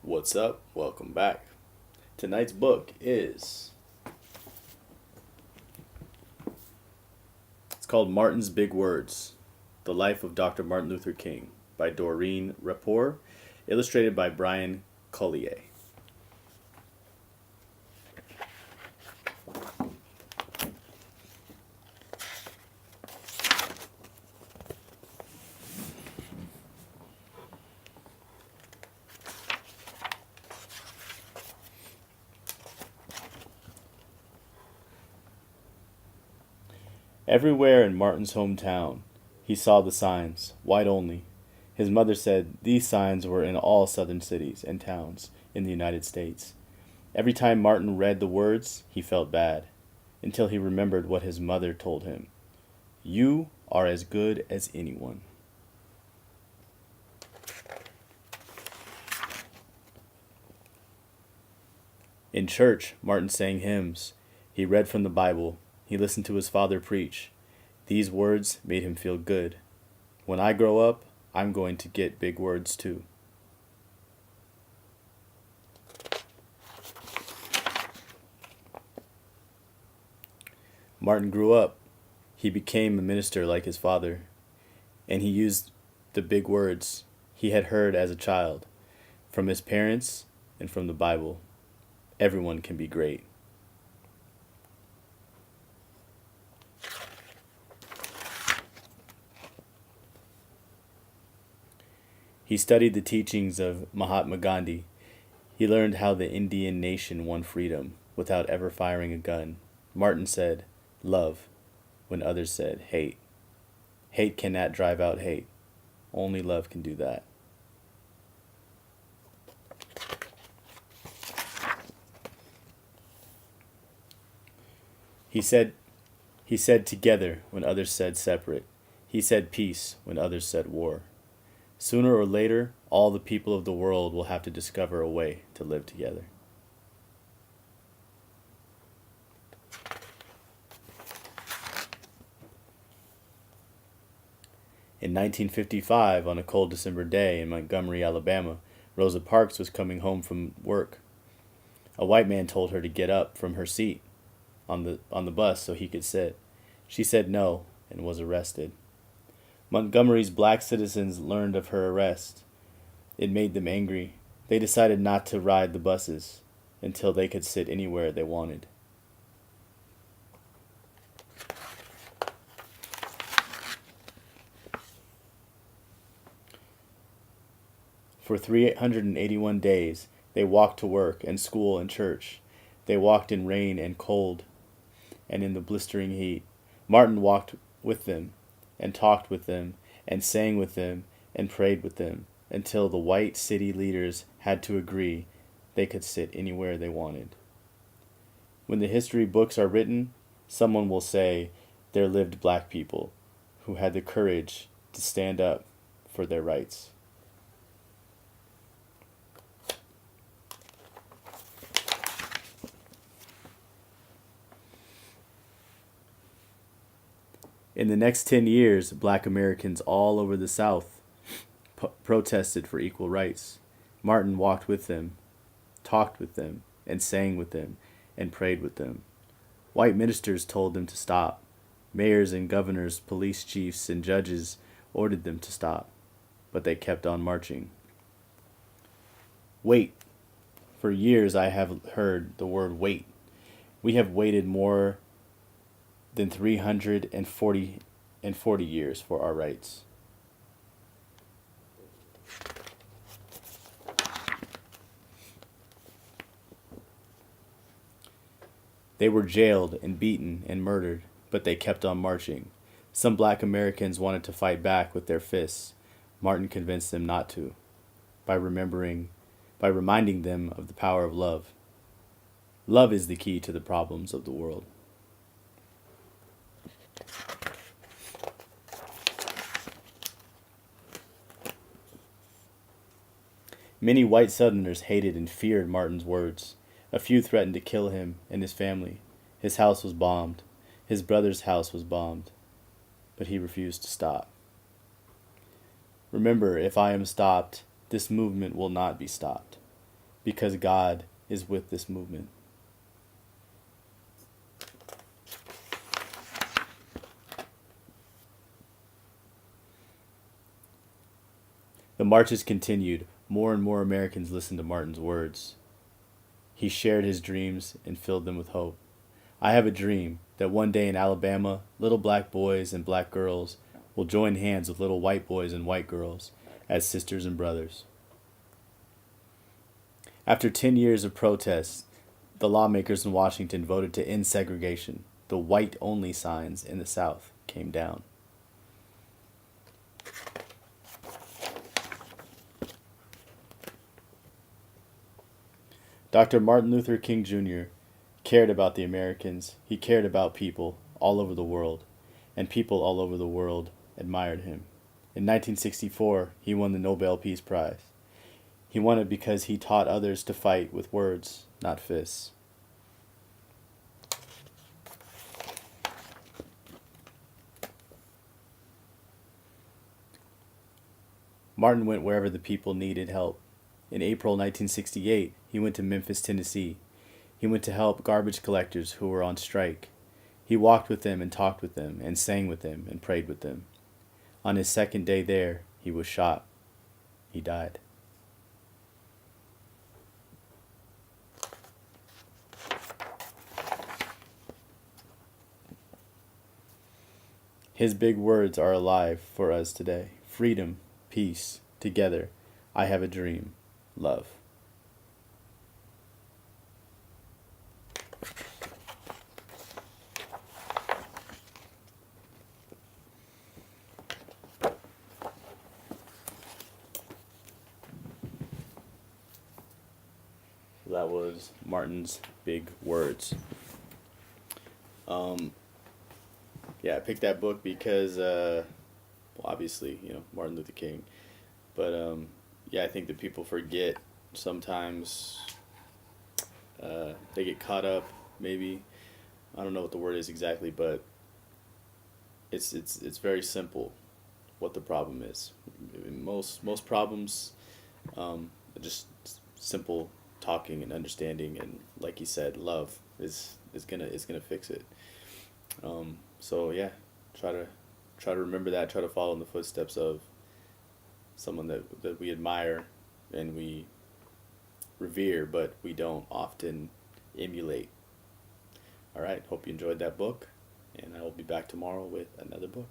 What's up? Welcome back. Tonight's book is it's called Martin's Big Words: The Life of Dr. Martin Luther King by Doreen Rapport, illustrated by Brian Collier. Everywhere in Martin's hometown, he saw the signs, white only. His mother said these signs were in all southern cities and towns in the United States. Every time Martin read the words, he felt bad, until he remembered what his mother told him. You are as good as anyone. In church, Martin sang hymns. He read from the Bible. He listened to his father preach. These words made him feel good. When I grow up, I'm going to get big words too. Martin grew up. He became a minister like his father, and he used the big words he had heard as a child from his parents and from the Bible. Everyone can be great. He studied the teachings of Mahatma Gandhi. He learned how the Indian nation won freedom without ever firing a gun. Martin said, love, when others said, hate. Hate cannot drive out hate. Only love can do that. He said, he said together when others said separate. He said peace when others said war. Sooner or later, all the people of the world will have to discover a way to live together. In 1955, on a cold December day in Montgomery, Alabama, Rosa Parks was coming home from work. A white man told her to get up from her seat on the bus so he could sit. She said no and was arrested. Montgomery's black citizens learned of her arrest. It made them angry. They decided not to ride the buses until they could sit anywhere they wanted. For 381 days, they walked to work and school and church. They walked in rain and cold and in the blistering heat. Martin walked with them and talked with them and sang with them and prayed with them until the white city leaders had to agree they could sit anywhere they wanted. When the history books are written, someone will say there lived black people who had the courage to stand up for their rights. In the next 10 years, black Americans all over the South protested for equal rights. Martin walked with them, talked with them, and sang with them, and prayed with them. White ministers told them to stop. Mayors and governors, police chiefs, and judges ordered them to stop, but they kept on marching. Wait. For years I have heard the word wait. We have waited more than 340 years for our rights. They were jailed and beaten and murdered, but they kept on marching. Some black Americans wanted to fight back with their fists. Martin convinced them not to, by reminding them of the power of love. Love is the key to the problems of the world. Many white Southerners hated and feared Martin's words. A few threatened to kill him and his family. His house was bombed. His brother's house was bombed. But he refused to stop. Remember, if I am stopped, this movement will not be stopped. because God is with this movement. The marches continued. More and more Americans listened to Martin's words. He shared his dreams and filled them with hope. I have a dream that one day in Alabama, little black boys and black girls will join hands with little white boys and white girls as sisters and brothers. After 10 years of protests, the lawmakers in Washington voted to end segregation. The white-only signs in the South came down. Dr. Martin Luther King Jr. cared about the Americans. He cared about people all over the world, and people all over the world admired him. In 1964, he won the Nobel Peace Prize. He won it because he taught others to fight with words, not fists. Martin went wherever the people needed help. In April 1968, he went to Memphis, Tennessee. He went to help garbage collectors who were on strike. He walked with them and talked with them and sang with them and prayed with them. On his second day there, he was shot. He died. His big words are alive for us today. Freedom, peace, together. I have a dream. Love. That was Martin's big words. Yeah, I picked that book because, well, obviously, Martin Luther King. But, yeah, I think that people forget sometimes. They get caught up, maybe. I don't know what the word is exactly, but it's very simple what the problem is. Most problems, just simple talking and understanding, and like you said, love is gonna fix it. So yeah, try to remember that. Try to follow in the footsteps of someone that we admire and we revere, but we don't often emulate. All right, hope you enjoyed that book, and I will be back tomorrow with another book.